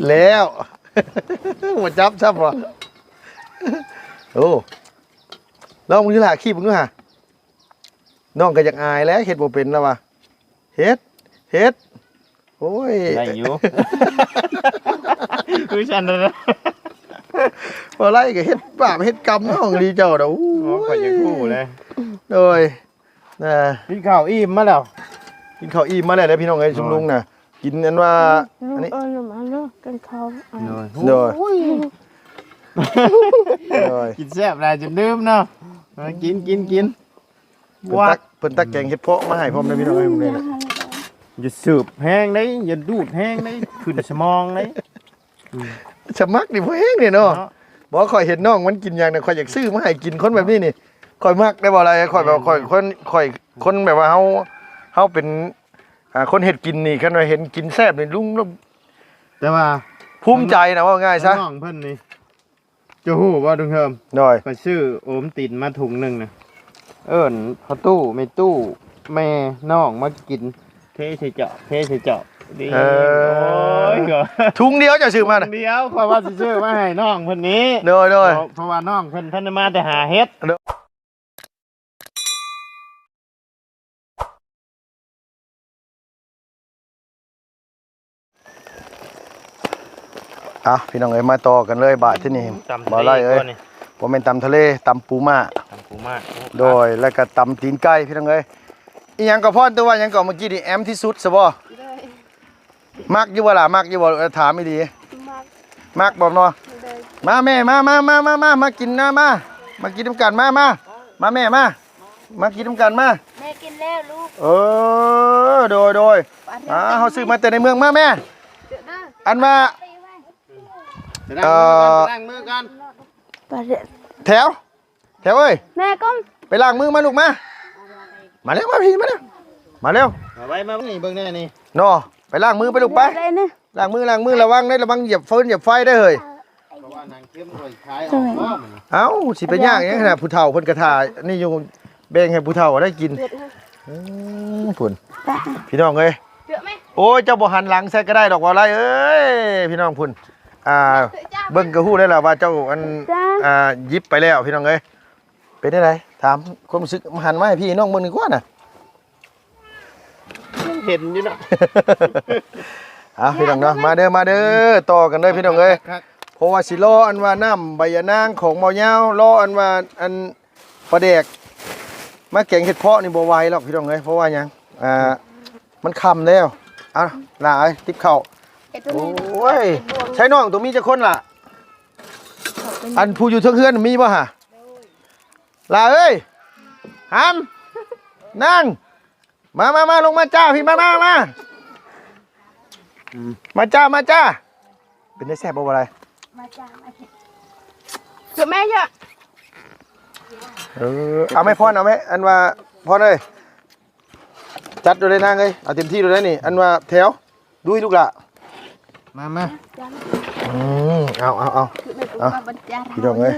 แล้วมาจับบ่โอ้ลองมึงดูล่ะขี้มึงดูฮะน้องก็อยากอายแล้วเฮ็ดบ่เป็นแล้วว่ะเฮ็ดโอ้ยได้อยู่คือฉันนะ บ่ไรก็เฮ็ดบาปเฮ็ดกรรมน้องดีเจ้าดอกโอ้ ข่อยอยากคู่เลย โดยกินข้าวอิ่มมาแล้ว กินข้าวอิ่มมาแล้วเด้อพี่น้องเอ้ยชุมลุงน่ะกินอันว่าอันนี้มาเนาะกันข้าวโดยกินแซ่บได้จนลืมเนาะกินเพิ่นตักแกงเห็ดเพาะมาให้พร้อมนะพี่น้องเอ้ยมื้อนี้อย่าสืบแห้งได้อย่าดูดแห้งได้ขึ้นสมองได้สมักนี่บ่แห้งนี่เนาะบ่ค่อยเห็นน้องมันกินอย่างน่ะค่อยอยากซื้อมาให้กินคนแบบนี้นี่ค่อยมักได้บ่อะไรค่อยแบบค่อยคนแบบว่าเฮาเป็นคนเฮ็ดกินนี่คันว่าเห็นกินแซ่บนี่ลุงแต่ว่าภูมิใจนะว่าง่ายซะน้องเพิ่นนี่จะฮู้บ่ดุงเฮิมน้อยไปซื้อโอมตินมาถุงนึงน่ะเอิ้นพ่อตู้แม่ตู้แม่น้องมากินเทใส่เจาะดีโอ้ยถุงเดียวจะซื้อมาน่ะเดียวเพราะว่าสิซื้อมาให้น้องเพิ่นนี้โดยเพราะว่าน้องเพิ่นท่านมาแต่หาเฮ็ดพี่น้องเอ้ยมาต่อกันเลยบาทที่นี่บ่ไล่เอ้ยบ่แม่นตำทะเลตำปูม้าโดยแล้วก็ตำตีนไก่พี่น้องเอ้ยอีหยังก็พอนตัวว่าหยังก็เมื่อกี้นี่แอมที่สุดซะบ่มักอยู่บ่ล่ะมักอยู่บ่ถามอีดีมักบ่เนาะมาแม่มากินนะมากินน้ำกันมาแม่มากินน้ำกันมาแม่กินแล้วลูกโดยเฮาซื้อมาแต่ในเมืองมาแม่อันว่าล้างมือกันแถวเอ้ยแม่ก้มไปล้างมือมาลูกมาเร็วมาพี่มาเร็วเอาไว้มานี่เบิ่งแน่นี่เนาะไปล้างมือไปลูกไปล้างมือระวังได้ระวังเหยียบฟืนเหยียบไฟได้เฮ้ยเอ้าสิไปย่างอย่างนี้นะผู้เฒ่าเพิ่นกระทานี่อยู่แบ่งให้ผู้เฒ่าได้กินพุ่นพี่น้องเอ้ยโอ้ยเจ้าบ่หันหลังใส่ก็ได้ดอกว่าไรเอ้ยพี่น้องพุ่นเบิ่งก็ฮู้ได้แล้วว่าเจ้าอันยิบไปแล้วพี่น้องเอ้ยเป็นได้ไรถามความรู้สึกหันมาให้พี่น้องเบิ่งดีกว่าน่ะเห็นอยู่เนาะพี่น้องเนาะมาเด้อต่อกันเด้อพี่น้องเอ้ยเพราะว่าสิรออันว่าน้ำใบยะนางของเบาเหย้ารออันว่าอันปลาแดกมาแกงเห็ดเพาะนี่บ่ไหวหรอกพี่น้องเอ้ยเพราะว่าหยังมันค่ำแล้วหลายติ๊บเข่าโอ้ยใช้น้องตัวมีจะคนล่ะอันผู้อยู่เทิงเฮือนมีบ่ฮะล่ะเอ้ยหามนั่งมาลงมาจ้าพี่มาจ้าเป็นได้แซ่บบ่อะไรมาจ้ามาเก็บแม่เยอะเอาไหมพ่อเอาไหมอันว่าพ่อเลยจัดดูเลยนางเลยเอาเต็มที่ดูเลยนี่อันว่าแถวดูลูกละมาเอาพี่ดองเลย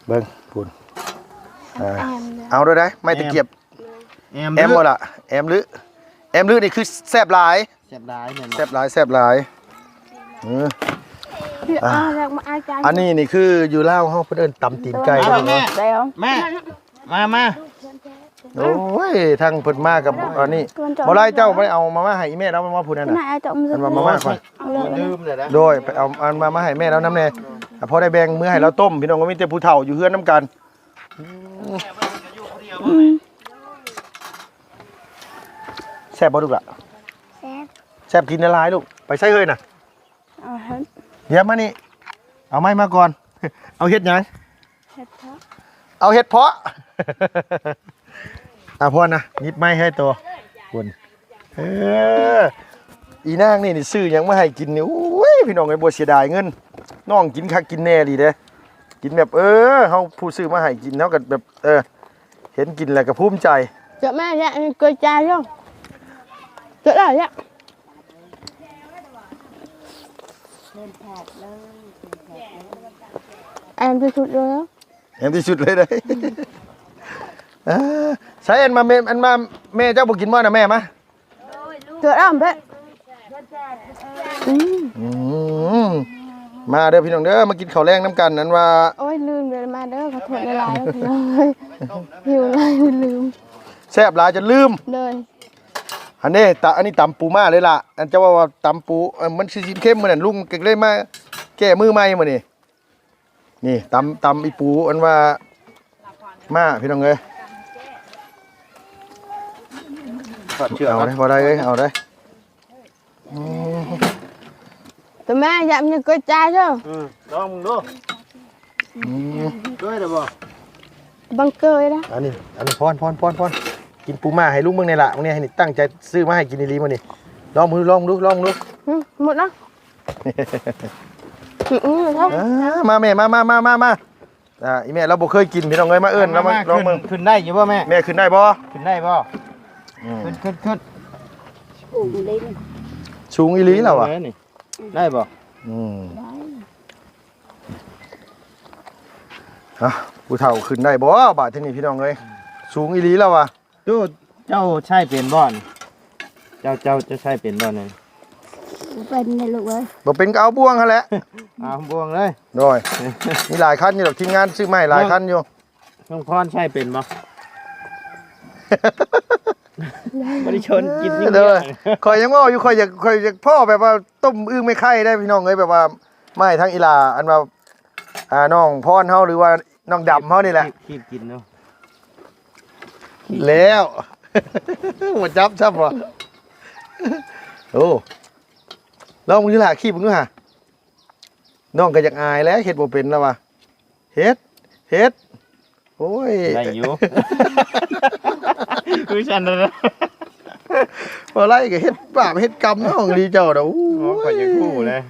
เบิ้งปุ่นเอาด้วยได้ไม่ตะเกียบแอมบ่ล่ะแอมลึนี่คือแซ่บหลายอันนี้นี่คืออยู่เล่าเฮาเพิ่นเอิ้นตำตีนไก่แม่มาโอ้ยทางเพิ่นมากับอันนี้บ่ได้เจ้าบ่ได้เอามาให้แม่แล้วมาพูดนั่นน่ะมันมาก่อนลืมเลยนะโดยไปเอาอันมาให้แม่แล้วน้ำแน่พอได้แบ่งมื้อให้เราต้มพี่น้องก็มีแต่ผู้เฒ่าอยู่เฮือนน้ำกันแซ่บบ่ลูกล่ะแซ่บกินละลายลูกไปใส่เฮ้ยน่ะเดี๋ยวมานี่เอาไม้มาก่อนเอาเห็ดยังเอาเห็ดเพาะพ่อนะยิบไม้ให้ตัวคุณอีนางนี่ซื้อยังไม่ให้กินนี่โอ้ยพี่น้องไอ้บัวเสียดายเงินน้องกินคักกินแน่ดีเด้กินแบบเขาผู้ซื้อมาให้กินเท่ากับแบบเห็นกินแล้วก็ภูมิใจเจ้าแม่เนี่ยเกยใจย่องเจ้าได้เนี่ยแอมที่สุดเลยแอมที่สุดเลยเลยใช้อันมาแม่เจ้าบอกกินมั้ยนะแม่มาเจออ้ามเพ่ อืม อืมมาเด้อพี่น้องเด้อมากินข้าวแรงน้ำกันนั้นว่า โอ้ยลืมเลยมาเด้อขอโทษหลายๆเลยหิวเลยลืม แซ่บหลายจนลืม เลย อันนี้ตำปูมาเลยล่ะอันเจ้าว่าตำปูมันสิเข้มเหมือนนลุงเก็เลยมาแก้มือใหม่มื้อนี้นี่ตำอีปูอันว่ามาพี่น้องเอ้ย ถอดเชือก เอาได้บ่ได้เอ้ยเอาได้ แต่แม่อยากมีกล้วยจ้าจ้ะ ลองมึงดู อืม ด้วยเด้อบ่ บังเกยนะ อันนี้พรกินปูมาให้ลุงมึงนี่ล่ะมึงนี่ให้นี่ตั้งใจซื้อมาให้กินอีหลีมื้อนี้ลองดู หมดแล้วครับ มาแม่มาอีแม่เราบ่เคยกินพี่น้องเอ้ยมาเอิ้นแล้วมาลองมึง ขึ้นได้อยู่บ่แม่ แม่ขึ้นได้บ่ ขึ้นได้บ่ อืม ขึ้น สูงอีหลีแล้วอ่ะ นี่ได้บ่ ผู้เฒ่าขึ้นได้บ่บาดที่นี่พี่น้องเอ้ยสูงอีหลีแล้วอ่ะ ตู้เจ้าใช่เป็นบ่อนเจ้าจะใช่เป็นบ่อนนี่ เป็นไงลูกเอ้ย บ่เป็นก็เอาบ่วงหั่นแหละ เอาบวงเลย โดยมีหลายคันอยู่ดอกทีมงานซื้อมาให้หลายคันอยู่ น้องพรใช่เป็นบ่บริชนกินนี่ เด้อข่อยยังว่าอยู่ข่อยอยากพ่อแบบว่าต้มอึ้งไม่ไข่ได้พี่น้องเอ้ยแบบว่าไม่ทั้งอีหลาอันว่าน้องพรเฮาหรือว่าน้องดำเฮานี่แหละ คีบกินเนาะ แล้วหัวจับบ่โอ้ลองมึงนี่ล่ะขี้มึงดูห่าน้องก็อยากอายแล้วเฮ็ดบ่เป็นแล้วว่ะเฮ็ดโอ้ย ได้อยู่ คือฉันนะ บ่ไรก็เฮ็ดบาปเฮ็ดกรรมน้องดีเจ้าเด้อ อ๋อก็ยังคู่เลย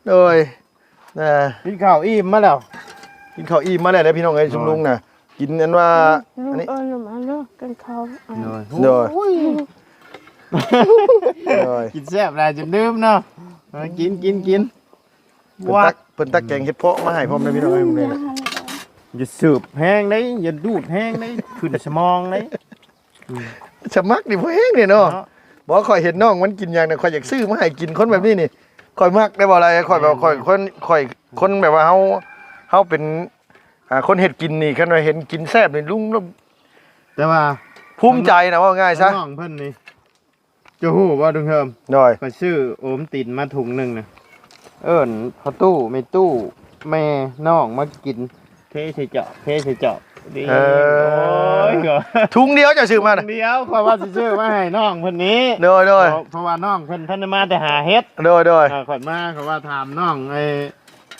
โดยนะ กินข้าวอิ่มมาแล้ว กินข้าวอิ่มมาแล้วนะพี่น้องเอ้ยชุมลุงน่ะกินอันว่า ลู อัน ก นี้ เอ้ยมาเนาะกันเขา โดย โดย กินแซ่บอะไรจนลืมเนาะกิน เพิ่นตักแกงเฮ็ดเพาะมาให้พร้อมนะพี่น้องเอ้ยมื้อนี้น่ะ อย่าสืบแห้งได้อย่าดูดแห้งได้ขึ้นสมองได้ สมักนี่บ่แฮงนี่เนาะบ่ค่อยเห็นน้องมันกินหยังน่ะค่อยอยากซื้อมาให้กินคนแบบนี้นี่ค่อยมักได้บ่อะไรค่อยแบบค่อยคนแบบว่าเฮาเป็นคนเฮ็ดกินนี่คันว่าเห็นกินแซ่บนี่ลุง แต่ว่า ภูมิใจนะว่าง่ายซะ น้องเพิ่นนี่จะฮู้ว่าดุงเฮิม โดย ก็ซื้อโอมตินมาถุงหนึงน่ะเอิ้นพ่อตู้แม่ตู้แม่น้องมากินเทใส่เจาะดีโอ้ยก็ ถุงเดียวจะซื้อมาน่ะ เดียวเพราะว่าสิซื้อมาให้น้องเพิ่นนี้ โดย เพราะว่าน้องเพิ่นท่านได้มาแต่หาเฮ็ด โดย ข่อยมาเขาว่าถามน้องไอ้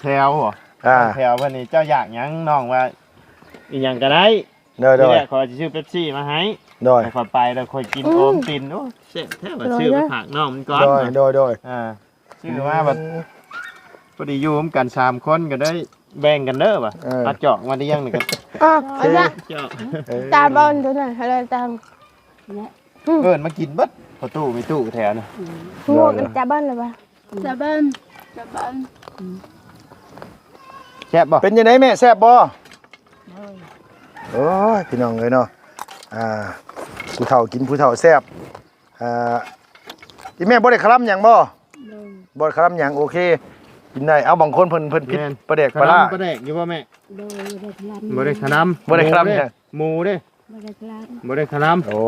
แถวหัว อ่า แถวเพิ่นนี่เจ้าอยากหยังน้องว่าอีหยังก็ได้ โดย ทีแรกขอยสิซื้อเป๊ปซี่มาให้ โดย ข่อยไปแล้วข่อยกินโอมตินโอ้เสียแท้ว่าซื้อมาฝากน้องมันก่อน โดย ซื้อมาบัดพอดีอยู่ร่วมกัน3คนก็ได้แบ่งกันเด้อว่ะตัดเจาะมาได้ยังนี่ก็ อาจารย์ เจาะ ตาบอลตัวไหนอะไรตาม เอิ้นมากินเบิดพอตู้มีตู้แถวน่ะ ง่วงกันตาบอลเลยปะ แซ่บบ่ เป็นยังไงแม่แซ่บบ่โอ้ยพี่น้องเลยเนาะผู้เฒ่ากินผู้เฒ่าแซ่บอีแม่บ่ได้คลำหยังบ่บ่ได้คลำหยังโอเคกินได้เอาบางคนเพิ่นผิดประเดกปลาร้า ปลาแดกอยู่บ่แม่บ่ได้ขนำ บ่ได้ขนำเนี่ย หมูเด้บ่ได้ขนำ โอ้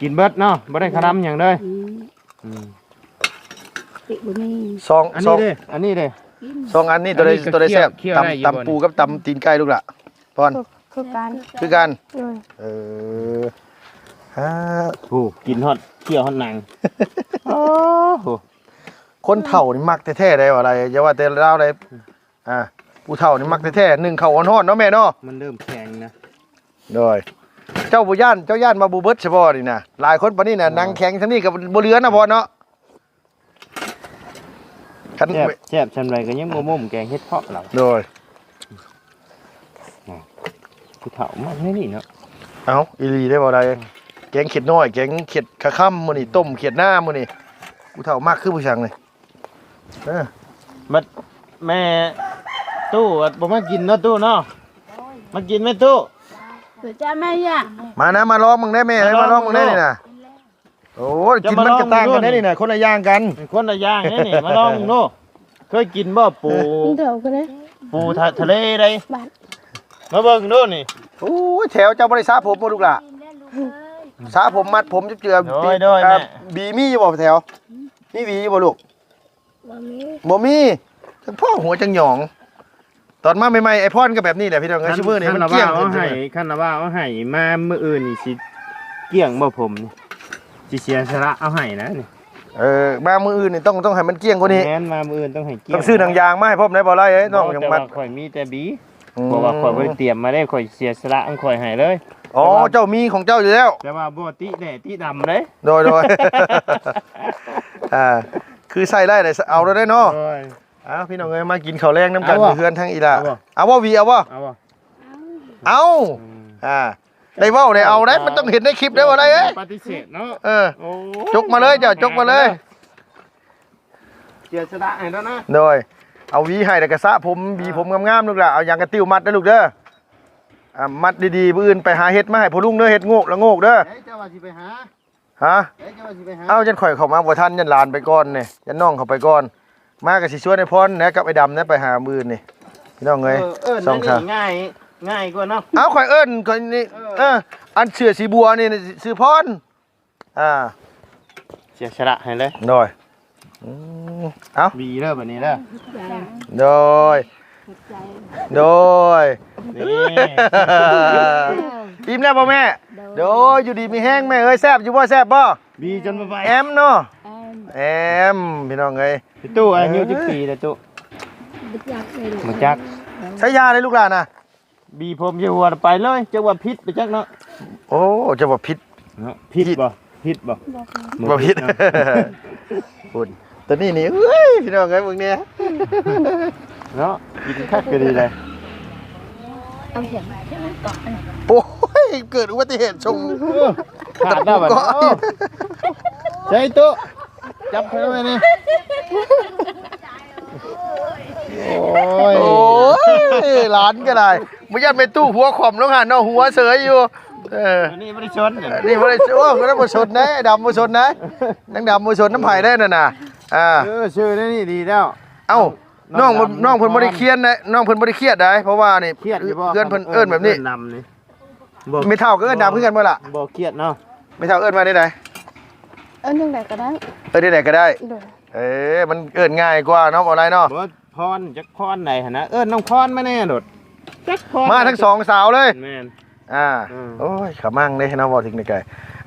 กินเบิดเนาะบ่ได้ขนำหยังเด้ออืม สอง อัน ส นี้ อง เด้อันนี้เด้ สองอันนี้ตัวใด อันนี้ก็ ตัวใดแซ่บ เคี่ยวได้อยู่บ่ ตำปูกับตำตีนไก่ลูกล่ะพอน คือการ คือกัน เลย ฮะ โอ้กินฮอดเคี่ยวฮอดหนังโอ้โห คนเฒ่านี่มักแท้ๆได้ว่าอะไรอย่าว่าแต่ลาวได้ผู้เฒ่านี่มักแท้ๆนึ่งข้าวฮ้อนๆเนาะแม่เนาะ มันเริ่มแข็งนะ โดยเจ้าบ่ย่านมาบ่เบิดใช่บ่นี่น่ะหลายคนปานนี้น่ะนั่งแข็งทั้งนี้ก็บ่เหลือนะพ่อเนาะคัน แซ่บชันไรก็ยังบ่มุมแกงเฮ็ดเพาะเรา โดย ผู้เฒ่ามันนี่เนาะ เอ้าอีหลีได้บ่ได้แกงเขียดน้อยแกงเขียดขะค่ำมื้อนี้ต้มเขียดหน้ามื้อนี้ผู้เฒ่ามากคือผู้ช่างเลยเออ บัดแม่ตู้บ่มากินเนาะตู้เนาะมากินไหมตู้ เดี๋ยวจะไม่อยาก มานะมาลองมึงได้แม่ให้มาลองมึงได้นี่น่ะโ โอ้ยกินมันกระต่างกันได้นี่น่ะคนละอย่างกัน คนละอย่างนี่มาลองมึงดูเคยกินบ่ปู เดี๋ยวกันนะ ปูทะเลได้ บ้าน มาเบิ่งดูนี่ โอ้ยแถวเจ้าบ่ได้สระผมบ่ลูกล่ะสระผมมัดผมเจือ โดยแม่ บีมีอยู่บ่แถวมีหวีอยู่บ่ลูก บ่มี บ่มีจังพ่อหัวจังหยอง ตอนมาใหม่ๆไอพอนก็แบบนี้แหละพี่น้องไอ้ชิเวอร์นี่มันเกลี้ยง เอา ขึ้น ให้คันละว่าเอาให้มามื้ออื่นนี่สิเกลี้ยงบ่ผมนี่สิเสียสละเอาให้นะนี่ มามืออื่นนี่ต้องให้มันเกลี้ยงกว่านี้ แม่นมามื้ออื่นต้องให้เกลี้ยง ต้องซื้อหนังยางมาให้พ่อมได้บ่ไรเอ้ยน้องยังมัด แต่ว่าข่อยมีแต่บีเพราะว่าข่อยบ่ได้เตรียมมาได้ข่อยเสียสละอันข่อยให้เลย อ๋อเจ้ามีของเจ้าอยู่แล้ว แต่ว่าบ่ติแดดติดำเด้ โดย คือใส่ได้เลยเอาแล้วได้เนาะ โอ้ย อ้าวพี่น้องเอ้ยมากินข้าวแรงน้ำกัน เอาบ่ เพื่อนทั้งอีละ เอาบ่ เอาว่าวีเอาว่า เอาบ่ เอาได้เว้าได้เอาได้มันต้องเห็นในคลิปได้ว่าอะไรเอ้ย ปฏิเสธเนาะ โอ้ จกมาเลยเจ้าจกมาเลย เสียสละให้แล้วนะ โดยเอาหวีให้แต่กระสะผมหวีผมงามๆลูกละเอายางกระติ้วมัดนะลูกเด้อมัดดีๆมื้ออื่นไปหาเห็ดมาให้พ่อลุงเด้อเห็ดโงกละโงกเด้อ เจ้าว่าสิไปหา ฮะ เจ้าว่าสิไปหา เอาจันข่อยเข้ามาบ่ทันยันหลานไปก่อนนี่ยันน้องเข้าไปก่อนมาก็สิชวนไอ้พรนะกับไอ้ดำนะไปหามื้ออื่นนี่พี่น้องเอ้ย สองขาง่ายกว่าเนาะ เอาข่อยเอิ้นข่อยนี่อันเชื่อสีบัวนี่ชื่อพรเสียสละให้เลย โดยเอา บีเด้อบัดนี้เด้อ โดยโดย นี่ อิ่มแล้วบ่แม่โดยอยู่ดีมีแห้งแม่เอ้ยแซ่บอยู่บ่แซ่บบ่ บีจนบ่ไป แอมเนาะแอมพี่น้องเอ้ย พี่ตู้อายุ14แล้วตู้บ่จัก ใช้ยาเลยลูกหลานน่ะ บีผมอยู่หัวไปเลยจักว่าพิษไปจักเนาะ โอ้จะบ่ผิด เนาะพิษบ่พิษบ่ บ่ผิดคุณตัวนี้นี่เอ้ยพี่น้องเอ้ยมึงเนี่ย เนาะกินคักก็ดีเลย เอาเสียง โอ้ยเกิดอุบัติเหตุชง ขาดได้บัดนี้ใช่ตู้จับเพิ่นไว้นี่โอ้ย โอ้ยหลานก็ได้บ่ยันไปตู้หัวขอมแล้วหั่นเนาะหัวเสยอยู่อันนี้บ่ได้ชน นี่บ่ได้โอ้ก็ได้บ่ชนนะดำบ่ชนนะนังดำบ่ชนน้ำไผได้นั่นน่ะชื่อนี่ดีแล้ว เอ้าน้องเพิ่นบ่ได้เครียดนะน้องเพิ่นบ่ได้เครียดได้เพราะว่านี่ เครียดอยู่บ่ เพื่อนเพิ่นเอิ้นแบบนี้ นำนี่ ไม่เท่าก็เอิ้นดำคือกันบ่ล่ะ บ่เครียดเนาะ ไม่เท่าเอิ้นมาได้ได จังได๋ก็ได้ เอิ้นได้ไดก็ได้ โดย มันเอิ้นง่ายกว่าเนาะบ่ไรเนาะ บ่พรจักพรไหนหั่นนะน้องพรมาแน่โดดจักพร มาทั้งสองสาวเลย แม่น โอ้ยขมั่งเด้เนาะบ่ถึงได้ไกล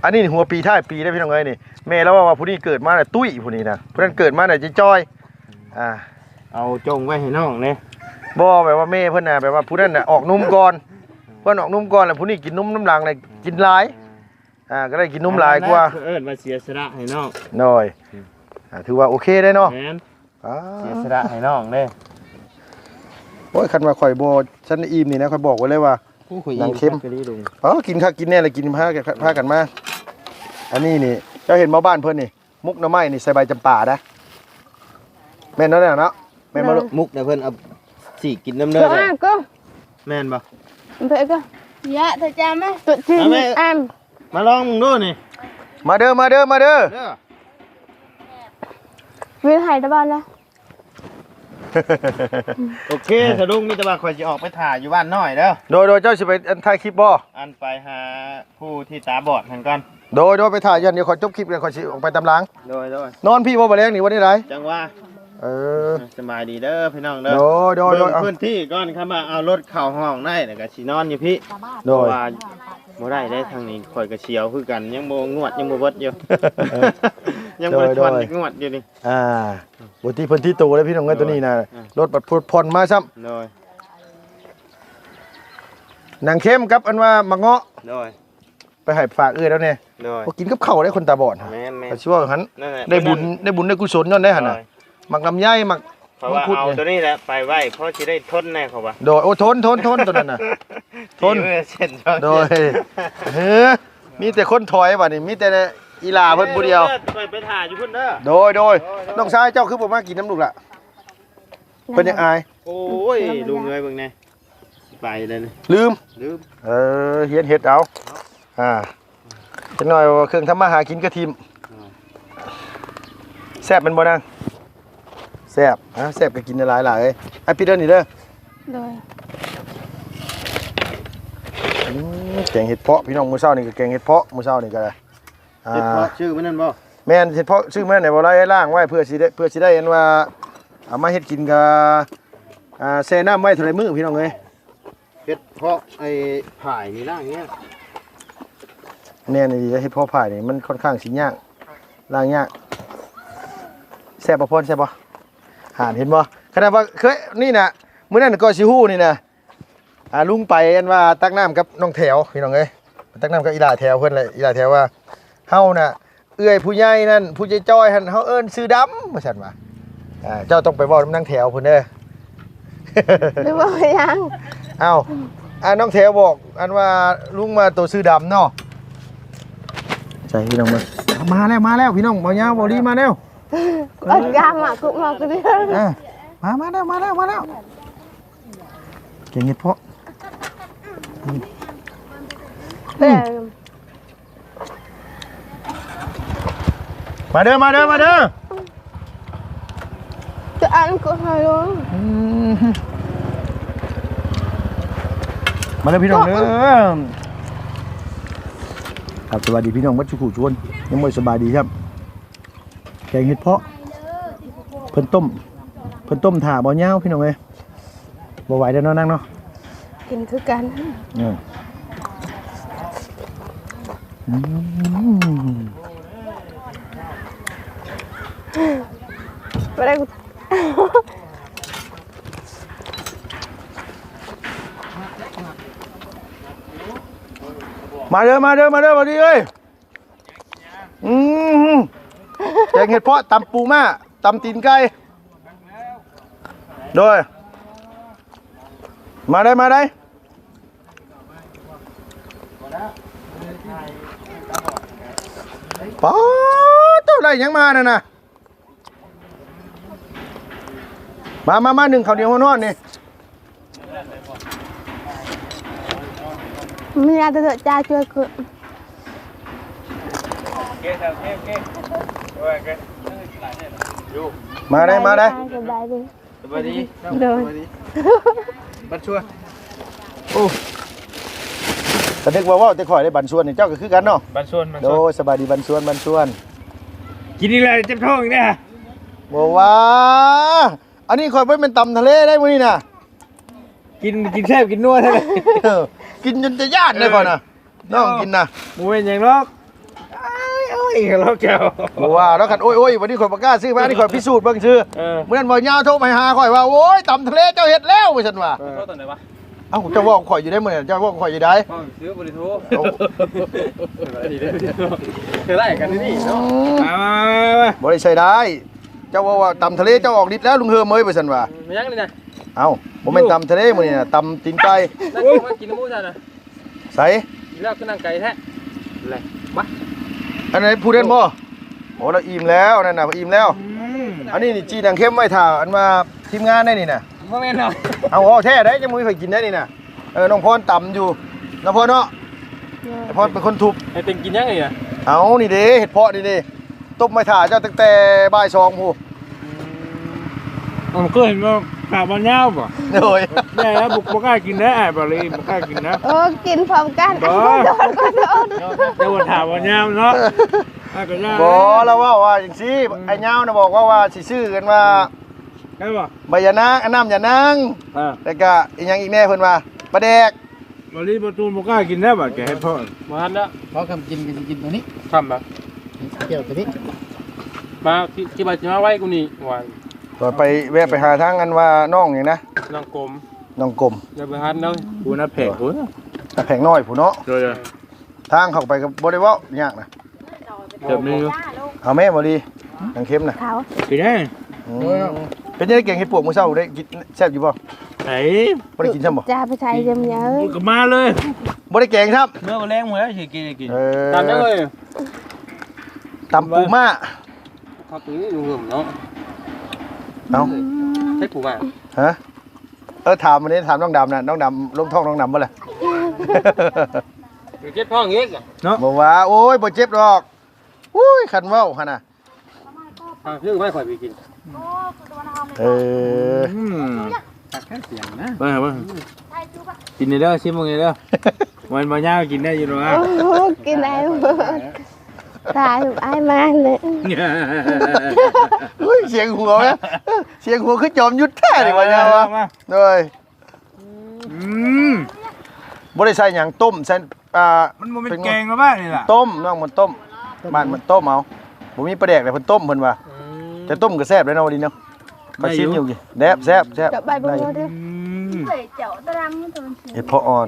อันนี้หัวปีท้ายปีได้พี่น้องเอ้ยนี่แม่แล้วว่าผู้นี้เกิดมาน่ะตุ้ยผู้นี้นะผู้นั้นเกิดมาน่ะจ้อยเอาจงไว้ให้น้องเด้ บ่แบบว่าแม่เพิ่นน่ะแบบว่าผู้นั้นน่ะออกนุ่มก่อนเพิ่นออกนุ่มก่อนแล้วผู้นี้กินนุ่มน้ำหลังน่ะกินหลายก็ได้กินนุ่มหลายกว่า มาเสียสละให้น้อง น้อยถือว่าโอเคได้เนาะ แม่นเสียสละให้น้องเด้ โอ้ยคันว่าข่อยบ่ฉันอิ่มนี่นะข่อยบอกไว้เลยว่าหนังเค็มกินข้าวกินแน่เลยกินพากันมาอันนี้นี่เจ้าเห็นหม้อบ้านเพิ่นนี่มุกหน่อไม้นี่ใส่ใบจำปานะแม่นเนาะเนี่ยเนาะแม่นบ่ลูก มุกเพิ่นเอาสิกินน้ำเด้อ ก็ แม่นบ่ เพิ่นก็ยะเธอจำมั้ยตัวจริงอัน มาลองมึงดูนี่ มาเด้อ วินไห้ตะบ้านแล้ว โอเคสะดุ้งมีแต่ว่าข่อยสิออกไปถ่ายอยู่บ้านน้อยเด้อ โดยเจ้าสิไปถ่ายคลิปบ่ อันไปหาผู้ที่ตาบอดหั่นก่อน โดยไปถ่ายยันเดี๋ยวขอจบคลิปเลยขอสิออกไปตำหลัง โดย นอนพี่บ่บ่แรงนี่วันนี้ไร จังว่าสบายดีเด้อพี่น้องเด้อ โดย พื้นที่ก่อนครับมาเอารถเข้าห้องได้แล้วก็สินอนอยู่พี่ โดย ว่าบ่ได้ทางนี้ข่อยก็เชียวคือกันยังบ่งวดยังบ่เบิดอยู่ ยังบ่ทวนงวดอยู่นี่บทที่พื้นที่โตแล้วพี่น้องเอ้ยตัวนี้นะรถบัดผ่อนมาซ้ำ โดย หนังเข้มกับอันว่ามะเงาะ โดย ไปให้ฝากแล้วเนี่ย โดย บ่กินกับข้าวได้คนตาบอด แม่น ก็สิว่าหั่น นั่นแหละ ได้บุญได้กุศลย้อนได้หั่นน่ะมักลำไยมัก เพราะว่าเอาตัวนี้แหละไปไว้เพราะสิได้ทนแน่เขาว่า โดยโอ้ทนตัวนั้นน่ะ ทน เส้นช่อง โดยมีแต่คนถอยบัดนี้มีแต่อีหลาเพิ่นผู้เดียว ไปถ่ายอยู่พุ่นเด้อ โดยน้องชายเจ้าคือบ่มากินน้ำลูกล่ะเพิ่นยังอาย โอ้ยลุงเอ้ยเบิ่งแน่ไปเลยนะ ลืม ลืม เฮ็ดเอาจังหน่อยว่าเครื่องทำมาหากินกระทิม โ แซ่บเป็นบ่นางแซ่บแซ่บก็กินได้หลายหลายเอ้ยไอ้พี่เด้อนี่เด้อ โดย แกงเห็ดเพาะพี่น้องมื้อเช้านี่ก็แกงเห็ดเพาะมื้อเช้านี่ก็อ่า เฮ็ดเพราะชื่อมันนั่นบ่ แม่นเห็ดเพาะชื่อแม่นไหนบ่ได้ล้างไว้เพื่อสิได้อันว่าเอามาเฮ็ดกินกับแช่น้ำไว้เท่าไรมื้อพี่น้องเอ้ย เฮ็ดเพราะไอ้ผายนี่ล่างเงี้ย แน่นดีเฮ็ดเพาะผ่ายนี่มันค่อนข้างสิยากล้างยากแซ่บบ่พรแซ่บบ่หานเห็นบ่ขนาดว่าเคยนี่น่ะมื้อนั้นก็สิฮู้นี่น่ะลุงไปอันว่าตักน้ำกับน้องแถวพี่น้องเอ้ยตักน้ำกับอีหลาแถวเพิ่นเลยอีหลาแถวว่าเฮาน่ะเอื้อยผู้ใหญ่นั่นผู้ใหญ่จ้อยหั่นเฮาเอิ้นชื่อดำว่าซั่นว่าเจ้าต้องไปเว้านำนางแถวเพิ่นเด้อ หรือว่ายัง เอ้าน้องแถวบอกอันว่าลุงมาตัวชื่อดำเนาะใช่พี่น้องมาแล้วพี่น้องบ่ยาวบ่ดีมาแล้ว อดยามอ่ะกูมากูเดียว มาแล้วเก่งเห็ดเพาะ แต่ มาเด้อ จะอ่านกูให้รู้ มาเลยพี่น้องเด้อครับสวัสดีพี่น้องวัดชุกุชวนยังไม่สบายดีครับแกงเห็ดเพาะเพิ่นต้มถ่าบ่ยาวพี่น้องเอ้ยบ่ไหวเด้อเนาะนั่งเนาะ กินคือกัน ไปได้กู มาเด้อบ่ดีเอ้ยแกงเห็ดเพาะตำปูม่าตำตีนไก่โดยมาได้ป๊าเจ้าได้ยังมาน่ะนะมาหนึ่งข้าวเหนียวหัวนอนนี่ มีอะไรจะจ่ายช่วยกู มาได้ สบายดี สวัสดี โดย บัดชัว โอ้แต่เด็กว่าแต่ข่อยได้บันส่วนนี่เจ้าก็คือกันเนาะ บัดชวน โดยสบายดีบันส่วน กินอีกแล้วเจ็บท้องอีกเนี่ย บอกว่าอันนี้ข่อยไปเป็นตำทะเลได้มื้อนี้น่ะ กินแซ่บกินนัวเท่าไหร่ กินจนจะย่านเลยก่อนน่ะน้องกินน่ะ หมูเป็นอย่างลอกโอ้ยลอกแก้ว บอกว่าแล้วกันโอ้ยวันนี้ข่อยบ่กล้าซื้อมาอันนี้ข่อยพิสูจน์เบิ่งซื่อ เมื่อนั้นบ่ยาวโทรมาหาข่อยว่าโอ้ยตำทะเลเจ้าเฮ็ดแล้วว่าซั่นว่า โทษตอนไหนวะ เอ้าเจ้าว่าข่อยอยู่ได้มื้อนั้นเจ้าว่าข่อยอยู่ได้ ซื้อบริโภคเธอได้กันนี่เนาะมา บ่ได้ใช้ได้ เจ้าว่าตำทะเลเจ้าออกฤทธิ์แล้วลุงเฮิมเอ้ยว่าซั่นว่า ไม่ยังเลยนะ เอ้าบ่แม่นตำทะเลมื้อนี้น่ะตำตีนไก่ นั่งมากินน้ำมูกจ้ะนะ ใส่ กินแล้วก็นั่งไก่แท้อะไรมา อันไหนพูดเล่นบ่โอ้เราอิ่มแล้วนั่นน่ะอิ่มแล้ว อันนี้นี่จีนังเข้มไว้ท่าอันว่าทีมงานได้นี่น่ะ ว่าแม่นเนาะ เอาแท้ได้จังมื้อข่อยกินได้นี่น่ะน้องพรตำอยู่น้องพรเนาะไอ้พรเป็นคนทุบ ไอ้เต็งกินยังไงอ่ะ เอานี่เด้เห็ดเพาะนี่เด้ต้มไว้ท่าเจ้าตั้งแต่บ่าย2พู้ ผมเคยเห็นว่าขาบมันยาวป่ะ โดย แม่แล้วบุกกล้ากินได้บริบุกกล้ากินนะ กินพร้อมกัน บ่ โดนก็โดน จะว่าถามมันยาวเนาะก็ยาว บ่แล้วว่าจังซี่ไอ้เหย้าน่ะบอกว่าสิซื้อกันว่า ใช่ป่ะ ใบยะนางอันน้ำยะนางแล้วก็อีกอย่างอีกแน่เพิ่นว่าปลาแดก บริประตูบุกกล้ากินได้ป่ะแกให้พ่อมาทันแล้ว เพราะคำกินก็จะกินตัวนี้ ทำแบบ เกี่ยวตัวนี้ มาที่บ้านจะมาไว้กูนี่วัน ก่อนไปแวะไปหาทางอันว่าน้องหยังนะ น้องกลม น้องกลม อย่าไปหันเนาะกูน่าแผงกู ตะแผงน้อยผู้เนาะ เลย ทางเข้าไปก็บ่ได้เว้ายากนะ เดี๋ยวนี้ เอาแม่บ่ดีนังเข้มน่ะ เขา กินได้ เป็นยังไงเก่งเฮ็ดปวกมื้อเช้าได้กินแซ่บอยู่บ่ ไอ้ บ่ได้กินซ้ำบ่ จ่าไปใช้เยอะ กูก็มาเลย บ่ได้แกงครับ เมื่อวันแรงหมดแล้วสิกิน ตำยังเลยตำปูม่า เขาตื้อลุงเนาะ เอ้า ใช่ปูม่า ฮะถามวันนี้ถามน้องดำน่ะน้องดำลงท้องน้องดำบ่ล่ะ เจ็บท้องเงี้ยเนาะ บอกว่าโอ้ยบ่เจ็บดอกอุ้ยคันเว้าหั่นน่ะ คือไม่ค่อยไปกิน เออ ตักแค่เสียงนะ เบิ่งกินได้เด้อชิมมึงได้เด้อมันบ่ยาวกินได้อยู่หรอวะ โอ้โหกินได้หมดตายแบบไอ้มากเลย อุ้ยเสียงหัวนะเสียงหัวคือจอมยุทธแท้ดิว่าญาวะโดยบ่ได้ใส่หยังต้มใส่มันบ่เป็นแกงมาบ้างนี่ล่ะ ต้มน้องมันต้มบ้านมันต้มเอาบ่มีปลาแดกเลยเพิ่นต้มเพิ่นว่าจะต้มก็แซ่บเลยเนาะวันนี้เนาะก็ชิมอยู่กี่แซ่บแซ่บ กับใบบัวดิ เฮ็ดเพาะอ่อน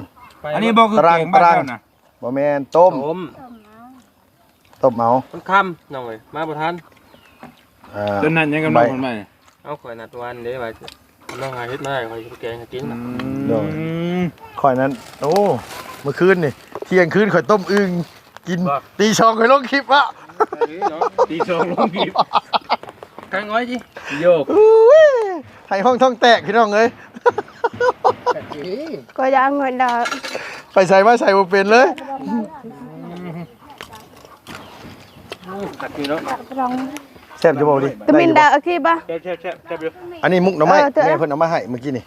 อันนี้บ่คือแกงบ้านเจ้าน่ะ บ่แม่นต้ม ผม ต้มเอา มันค่ำน้องเอ้ยมาบ่ทัน ต้นนั้นยังกำลังคนใหม่ เอาข่อยนัดวันเด้ว่าน้องหาเฮ็ดมาให้ข่อยสิแกงให้กินน่ะ ข่อยนั้นโอ้เมื่อคืนนี่เที่ยงคืนข่อยต้มอึ่งกินตีชองข่อยลงคลิปอะ ตีโชว์ลงกิบ ข้างน้อยจิโยก อุ้ยให้ห้องท้องแตกพี่น้องเอ้ย ก็จะเอาเงินดอก ไปใส่มาใส่บ่เป็นเลย กัดนี่เนาะ ลอง แซ่บจะบ่ดิ ตะมินดาวขี้ป่ะ แซ่บอยู่ อันนี้มุกหน่อไม้ เออเถอะ แม่เพิ่นเอามาให้เมื่อกี้นี่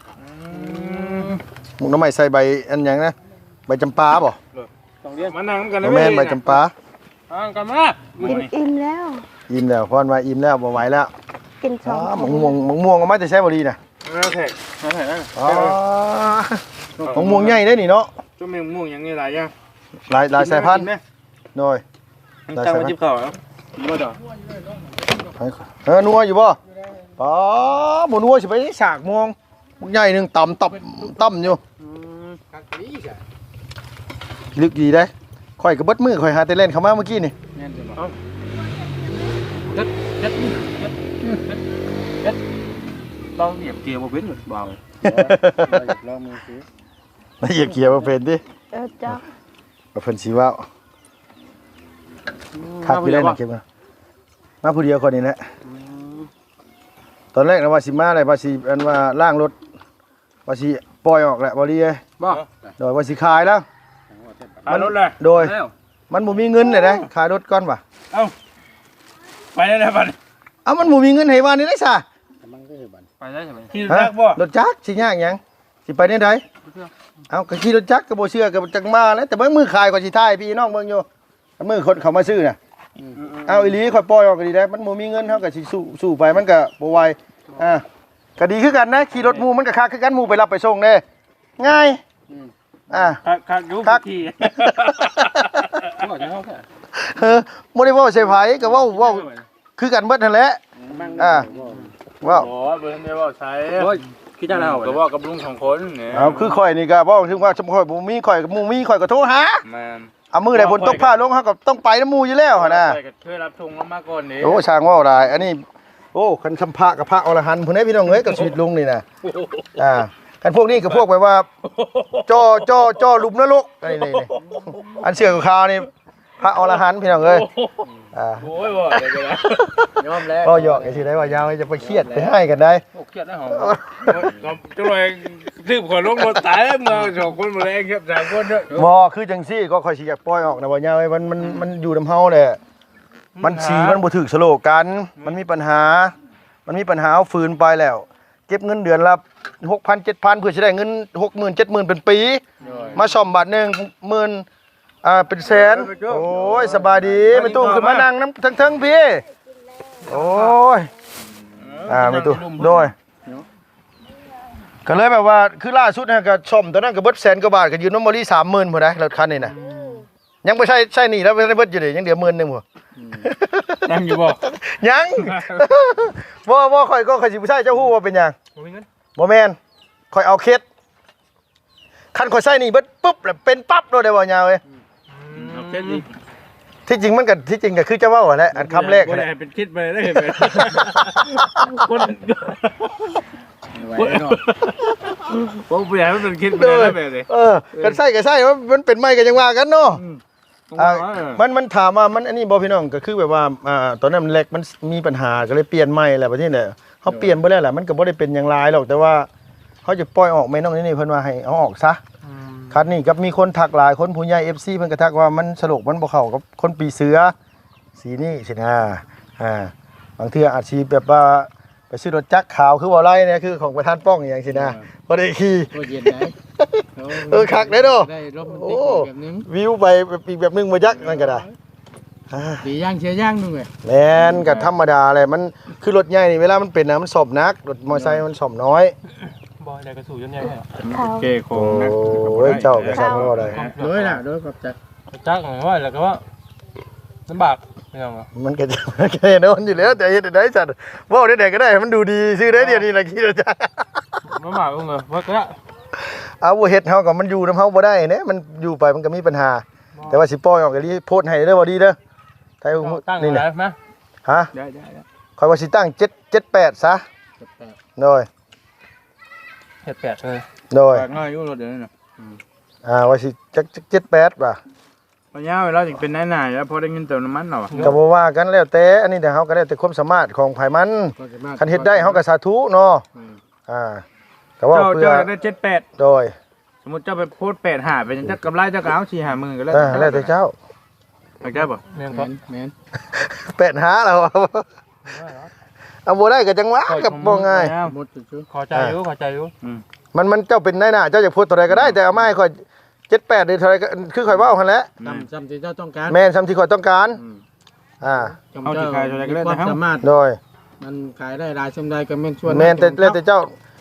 มุกหน่อไม้ใส่ใบอันหยังนะใบจำปาบ่ ต้องเรียน มานั่งกัน บ่แม่นใบจำปา กันมา อิ่มแล้ว อิ่มแล้วพรว่าอิ่มแล้วบ่ไหวแล้ว กินส อ๋ อ อง มะม่วงเอามาแต่ใช้บ่ดีน่ะ โอเคมาถ่ายนั่น อ๋อมะม่วงใหญ่เด้นี่เนาะ จุ่มม่วงอย่างนี้หลายอย่าง หลายสายพันธุ์โดย ตั้งมาจิบข้าวแล้วบ่ดอก นัวอยู่บ่ป๋อบ่นัวสิไปสากมองมุกใหญ่หนึงต่ำอยู่ลึกดีได้ข่อยก็เบิดมือข่อยหาแต่เล่นเข้ามาเมื่อกี้นี่ ลองเหยียบเกียร์บ่เป็นบ่าว ลองมือสิ มาเหยียบเกียร์บ่เป็นดิ จ้า บ่เพิ่นสิว่าคักอยู่ได้นะเก็บมาผู้เดียวคนนี้แหละตอนแรกนะว่าสิมาได้ว่าสิอันว่าล้างรถว่าสิปล่อยออกแหละบ่ดีเอ้ย บ่ โดยว่าสิขายแล้ว เอารถเลย โดย แล้ว มันบ่มีเงินเลยนะขายรถก่อนว่ะ ไปได้แล้วบัด เอ้ามันบ่มีเงินให้ว่านี่ได้ซะ มันก็คือบัน ไปได้ใช่ไหม ขี่รักบ่ รถจักรสิยากหยังสิไปได้ใดเอ้าก็ขี่รถจักรก็บ่เชื่อก็จักมาแล้วแต่เบิ่งมือขายก็สิถ่ายพี่น้องเบิ่งอยู่อันมือคนเขามาซื้อน่ะเอาอีหลีค่อยปล่อยออกก็ดีได้มันบ่มีเงินเฮาก็สิสู้ไปมันก็บ่ไหวก็ดีคือกันนะขี่รถหมู่มันก็คักคือกันหมู่ไปรับไปส่งเด้ง่ายคักอยู่ขี่ บ่จะเฮาแค่ บ่ได้เว้าใส่ไผก็เว้าคือกันเบิดนั่นแหละว้าว โอ้เบิ่งได้บ่ใช้ โอ้ยคิดจังแล้ว ก็บอกกับลุง2คนนี่ เอาคือข่อยนี่ก็เว้าถึงว่าสมข่อยบ่มีข่อยกับหมู่มีข่อยก็โทรหา แม่น เอามือใดฝนตกผ้าลงเฮาก็ต้องไปน้ำหมู่อยู่แล้วหั่นน่ะ เคยรับชงมาก่อนนี่ โอ้ช่างเว้าได้อันนี้โอ้คันสัมภะกับพระอรหันต์พุ่นเด้พี่น้องเอ้ยกับชีวิตลุงนี่น่ะคันพวกนี้ก็พวกแบบว่าจ้อหลุมนรกนี่อันเสือกับขาวนี่พระอรหันต์พี่น้องเอ้ยโอ้ยบ่ได้ก็ได้ ยอมแล้ว ก็หยอกไอ้สิได้ว่ายาวจะไปเครียดไปให้กันได้ เครียดแล้วหอม จังเลยซื้อขอลงรถตายแล้วเมื่อ2คนบ่แรงครับ3คนเด้อ บ่คือจังซี่ก็ค่อยสิอยากปล่อยออกนะว่ายาวมันอยู่นำเฮาแหละมันสีมันบ่ถึกสโลกันมันมีปัญหาเอาฟืนไปแล้ว เก็บเงินเดือนละ 6,000 7,000 เพื่อจะได้เงิน 60,000 70,000 เป็นปี มาซ่อมบาทหนึง10,000เป็นแสนโอ้ยสบายดีไม่ตู้ขึ้นมานั่งน้ำทั้งพี่โอ้ยไม่ตู้โดยก็เลยแบบว่าคือล่าสุดนะก็ซ่อมตอนนั้นก็เบิดแสนกว่าบาทก็ยืนน้ำมอรี่ 30,000พุ่นนะรถคันนี้น่ะยังบ่ใช่นี่แล้วไม่ได้เบิดอยู่ดิยังเดี๋ยว10,000นึงพุ่น ยังอยู่บ่ ยังบ่ข่อยก็ข่อยสิบ่ใช่เจ้าฮู้ว่าเป็นหยัง บ่มีเงิน บ่แม่นข่อยเอาเคสคันข่อยใส่นี่เบิดปุ๊บแล้วเป็นปั๊บโดดได้บ่ยาวเอ้ย เช่นนี้ ที่จริงก็คือจะเว้าแหละอันคำแรก บ่ แหละ ได้เป็นคิดไปได้เห็นไหมคน ไว้เนาะ ผมบ่อยากให้มันเป็นคิดไปได้แบบนี้ กันใส่ก็ใส่ว่ามันเป็นไม้ก็ยังว่ากันเนาะมันถามว่ามันอันนี้บ่พี่น้องก็คือแบบว่าตอนนั้นมันแรกมันมีปัญหาก็เลยเปลี่ยนไม้แหละประเทศเนี่ยเฮาเปลี่ยนบ่ได้แหละมันก็บ่ได้เป็นหยังหลายหรอกแต่ว่าเขาจะปล่อยออกแม่น้องนี่เพิ่นว่าให้เอาออกซะคันนี้กับมีคนทักหลายคนผู้ใหญ่ FC เพิ่นก็ทักว่ามันสลกมันบ่เข้ากับคนปีเสือสีนี้สินะ บางเทื่ออาจสิแบบว่าไปซื้อรถจักรขาวคือบ่ไรเนี่ยคือของประธานป้องอย่างสินะบ่ได้ขี่ โคตรเย็นไหน คักเด้อเนาะ ได้ร่ม โอ้ ติดแบบนึง วิวไปอีกแบบนึงบ่จักนั่นก็ได้อ่า ดีย่างเชียย่างนึงเลย แม่นก็ธรรมดาแหละมันคือรถใหญ่นี่เวลามันเป็นนะมันซ่อมหนักรถมอเตอร์ไซค์มันซ่อมน้อย บ่ได้กระสู่ยันใหญ่ เขา เก๋โคงนะ โอ้ยเจ้าก็สั่งบ่ได้ ด้วยล่ะด้วยกับจักร จักว่าแล้วก็ว่าลำบากไม่ต้อง มันก็จะแน่นอนอยู่แล้วแต่เฮ็ดได้จัดเว้าได้ก็ได้ให้มันดูดีซื่อได้เดี๋ยวนี้น่ะคิดว่าจ้ะ ลำบากว่าก็ เอาบ่เฮ็ดเฮาก็มันอยู่นำเฮาบ่ได้เด้มันอยู่ไปมันก็มีปัญหา แต่ว่าสิปล่อยออกก็รีโพสต์ให้เด้อบ่ดีเด้อไทย ตั้ง นี่ ได้ น่ะ ไหม ฮะ ได้ ข่อยว่าสิตั้ง778ซะโดย เฮ็ดแปดเลย โดย ปากน้อยอยู่รถเดี๋ยวนี้น่ะ ว่าสิจัก78ป่ะ ปัญญาเวลาสิเป็นนายๆแล้วพอได้เงินเติมน้ำมันเนาะ ก็บ่ว่ากันแล้วแต่อันนี้แต่เฮาก็แล้วแต่ความสามารถของไผมันคันเฮ็ดได้เฮาก็สาธุเนาะก็ว่า เจ้า เพื่อ ได้78 โดย สมมุติเจ้าไปโพสต์8หาเป็นจักกำไรเจ้าก็เอา4 5หมื่นก็แล้ว แล้วแต่เจ้า เข้าใจบ่ แม่น แม ก็ นแมน 8หาแล้วเอาบ่ได้ก็จังหวะกับบ่ง่าย หมดจุด ขอใจอยู่ มันเจ้าเป็นนายหน้าเจ้าอยากพูดตัวใดก็ได้แต่เอามาให้ข่อย78ได้เท่าไหร่ก็คือข่อยเว้าหั่นแหละ จำที่เจ้าต้องการ แม่นซ้ำที่ข่อยต้องการอ่า ความสามารถ โดย มันขายได้รายชำได้ก็แม่นชวน แม่นแต่แล้วแต่เจ้า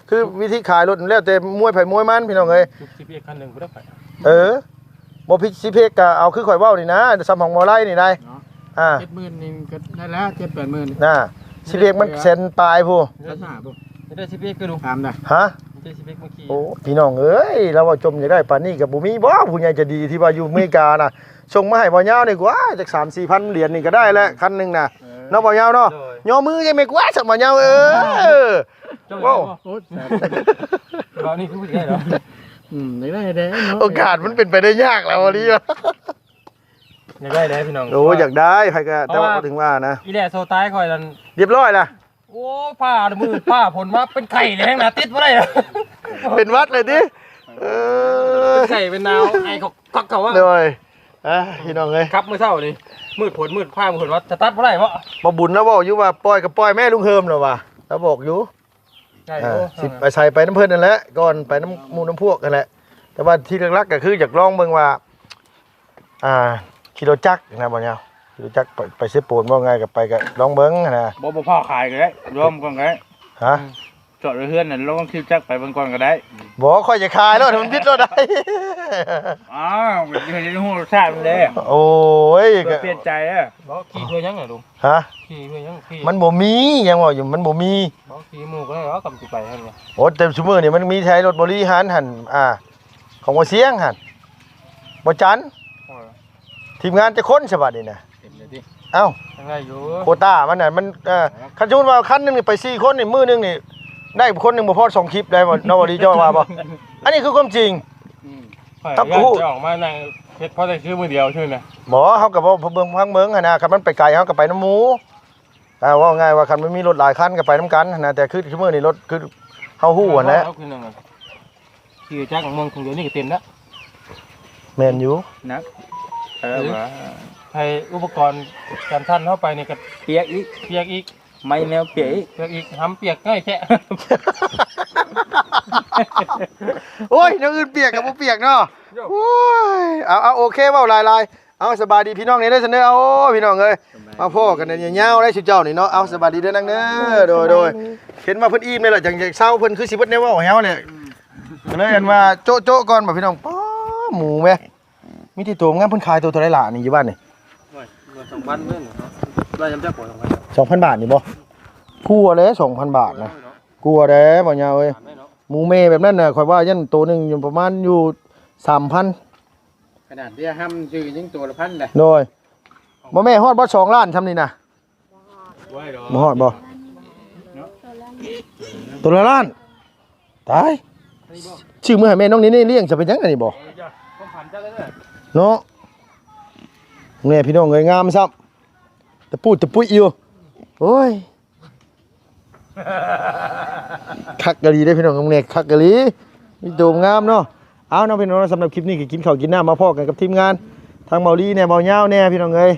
คือวิธีขายรถแล้วแต่มวยไผมวยมันพี่น้องเอ้ย ยุค11คันนึงบ่ได้ไป บ่พิสิเพกก็เอาคือข่อยเว้านี่นะซ้ำของบ่ไล่นี่ได้อ่า 70,000นี่ก็ได้แล้ว7-8,000 น่ะสิเพกมันเซ็นปลายผู้ ราคาบ่ ได้11ก็ดู ตามได้ ฮะ ได้11เมื่อกี้ โอ้พี่น้องเอ้ยเราว่าจมอยากได้ปานนี้ก็บ่มีบ่ผู้ใหญ่ใจะดีที่ว่าอยู่อเมริกาน่ะส่งมาให้บ่ยาวนี่กว่าจัก 3-4,000 เหรียญนี่ก็ได้แล้วคันหนึงน่ะเนาะบ่ยาวเนาะย่อมือยังไม่กว่าสักบ่ยาวว้าว โอ้ย เรานี่คือได้เหรอ ได้เด้เนาะ โอกาสมันเป็นไปได้ยากแล้ววันนี้ อยากได้แล้วพี่น้อง โอ้อยากได้ใครก็แต่ว่าก็ถึงว่านะ อีแหล่โซตายคอยนั่น เรียบร้อยล่ะ โอ้ผ้ามือผ้าผลมาเป็นไข่เลยแห้งนะติดบ่ได้เหรอ เป็นวัดเลยดิเป็นไข่เป็นนาวไอ้เขาว่า เลยพี่น้องเอ้ย ครับเมื่อเช้านี่มืดผลมืดผ้ามืดผลว่าจะตัดบ่ได้เพราะ บ่บุญแล้วบอกอยู่ว่าปล่อยกับปล่อยแม่ลุงเฮิมแล้วว่ะแล้วบอกอยู่ ใช่ สิไปใส่ไปน้ำเพิ่นนั่นแหละก่อนไปน้ำหมูน้ำพวกกันแหละแต่ว่าที่หลักๆก็คืออยากลองเบิ่งว่ากิโลจักรนะบ่ยาวกิโลจักรไปเสโปนบ่ไงก็ไปก็ลองเบิ่งนะ บ่พ่อขายก็ได้รวมก่อนก็ได้ ฮะ จอดเฮือนน่ะลงคิวจักไปเบิ่งก่อนก็ได้ บ่ค่อยจะขายแล้วมันพิษแล้วได้ อ้าวมันจะได้ฮู้รสชาติมันเด้ โอ้ย เปลี่ยนใจอ่ะ บอกขี่เพื่อยังไงลุง ฮะ ขี่เพื่อยังขี่ มันบ่มียังว่าอยู่มันบ่มี บอกขี่หมู่ก็ได้ว่ากำสิไปให้เนี่ย โอ้แต่ซุมื้อนี่มันมีใช้รถบริหารหั่นของบ่เสียงหั่นบ่จันทีมงานจะค้นฉบับนี่นะ เต็มเลยดิ เอ้า ยังไงอยู่ โควต้ามันน่ะมันคันสมมุติว่าคันหนึงนี่ไป4คนนี่มื้อหนึงนี่ได้คนหนึงบ่พอ2คลิปได้บ่เนาะบ่ดีเจ้าว่าบ่อันนี้คือความจริง จะออกมานั่งเฮ็ดเพราะแต่คือมือเดียวใช่ไหม บ่เฮาก็บ่เบิ่งพังเมืองหั่นนะคันมันไปไกลเฮาก็ไปน้ำหมู่ว่าง่ายว่าคันมันมีรถหลายคันก็ไปนํกันหั่นนะแต่คือมื้อนี้รถคือเฮาฮู้หั่นแหละ ขี่จักรของเมืองของเดียวนี่ก็เต็มแล้ว แม่นอยู่ นะว่า ให้อุปกรณ์การท่านเข้าไปนี่ก็ เปียกอีก เปียกอีก ไม่แนวเปียกอีก เปียกอีกทำเปียกง่ายแค่ โอ้ยอย่างอื่นเปียกกับบ่เปียกเนาะโอ้ยเอาโอเคเว้าลายๆเอาสบายดีพี่น้องนี่ได้เสนอเอาพี่น้องเอ้ยมาพ่อกันเนี่ยยาวๆได้สุดเจ้านี่เนาะเอาสบายดีเด้อนังเด้อโดยเห็นว่าเพิ่นอิ่มเลยล่ะจังเช้าเพิ่นคือสิเบิดแนวเว้าให้เฮาเนี่ยก็เลยอันว่าโจ๊ะๆก่อนบ่พี่น้องป๊อหมูแม่มีที่ตัวงามเพิ่นขายตัวเท่าไหร่ล่ะนี่อยู่บ้านนี่ 2,000เด้อได้จำจักบ่2,000 2,000 บาทนี่บ่กลัวเด้2,000 บาทนะกลัวเด้บ่ยาวเอ้ยหมูเมแบบนั้นน่ะข่อยว่ายันตัวหนึงอยู่ประมาณอยู่ 3,000 ขนาดเบี้ยห้ำชื่อยังตัวละพันเลย โดยบ่แม่ฮอดบ่2ล้านทำนี่นะบ่ฮอดบ่ตัวละล้านตายชื่อมื้อให้แม่น้องนี่เลี้ยงจะเป็นจังไดนี่บ่เนาะแม่พี่น้องเอ้ยงามซับตะปุ้ยอยู่โอ้ยคักกะลีได้พี่น้องน้องเนี่ยคักกะลีมีโดมงามเนาะเอาเนาะพี่น้องสำหรับคลิปนี้ก็กินข้าวกินน้ำมาพอกันกับทีมงานทางเมาลีเนี่ยเบาเหย้าเนี่ยพี่น้องเอ้ย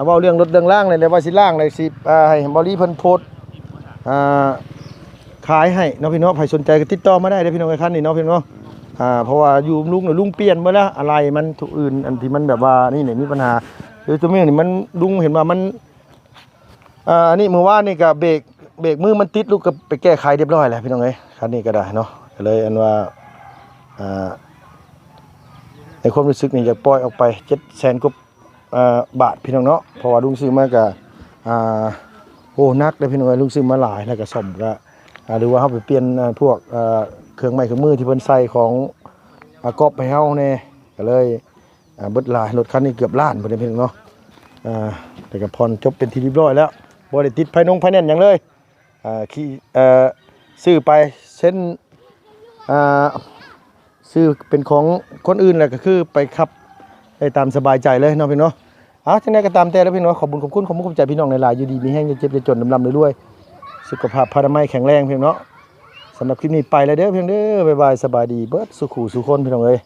เว้าเรื่องรถเรื่องล่างเลยว่าสิล่างเลยสิให้บริเพิ่นโพสต์ขายให้เนาะพี่น้องใครสนใจก็ติดต่อมาได้เด้อพี่น้องไอ้คันนี่เนาะพี่น้องเพราะว่าอยู่ลุงเปลี่ยนมาแล้วอะไรมันทุกอื่นอันที่มันแบบว่านี่เนี่ยมีปัญหาคือตัวนี้นี่มันลุงเห็นว่ามันอันนี้เมื่อวานนี่ก็เบรกมือมันติดลูกก็ไปแก้ไขเรียบร้อยแล้วพี่น้องเอ้ยคันนี้ก็ได้เนาะก็เลยอันว่าในความรู้สึกนี่อยากปล่อยออกไป700,000 กว่าบาทพี่น้องเนาะเพราะว่าลุงซื้อมาก็โอ้นักเลยพี่น้องเอ้ยลุงซื้อมาหลายแล้วก็ซ่อมก็หรือว่าเฮาไปเปลี่ยนพวกเครื่องไม้เครื่องมือที่เพิ่นใส่ของก๊อบให้เฮาแน่ก็เลยเบิดหลายรถคันนี้เกือบล้านบ่ได้พี่น้องเนาะแต่ก็ผ่อนจบเป็นที่เรียบร้อยแล้วบ่ได้ติดไฟแนนซ์หยังเลยขี่ซื้อไปเส้นซื้อเป็นของคนอื่นแหละก็คือไปขับได้ตามสบายใจเลยเนาะพี่น้องจังได๋ก็ตามแต่แล้วพี่น้องขอบคุณขอบใจพี่น้องหลายๆอยู่ดีมีแห้งอย่าเจ็บอย่าจนลำรวยๆสุขภาพพลามัยแข็งแรงพี่น้องเนาะสำหรับคลิปนี้ไปแล้วเด้อพี่น้องเด้อบ๊ายบายสบายดีเบิดสุขุสุคนพี่น้องเอ้ย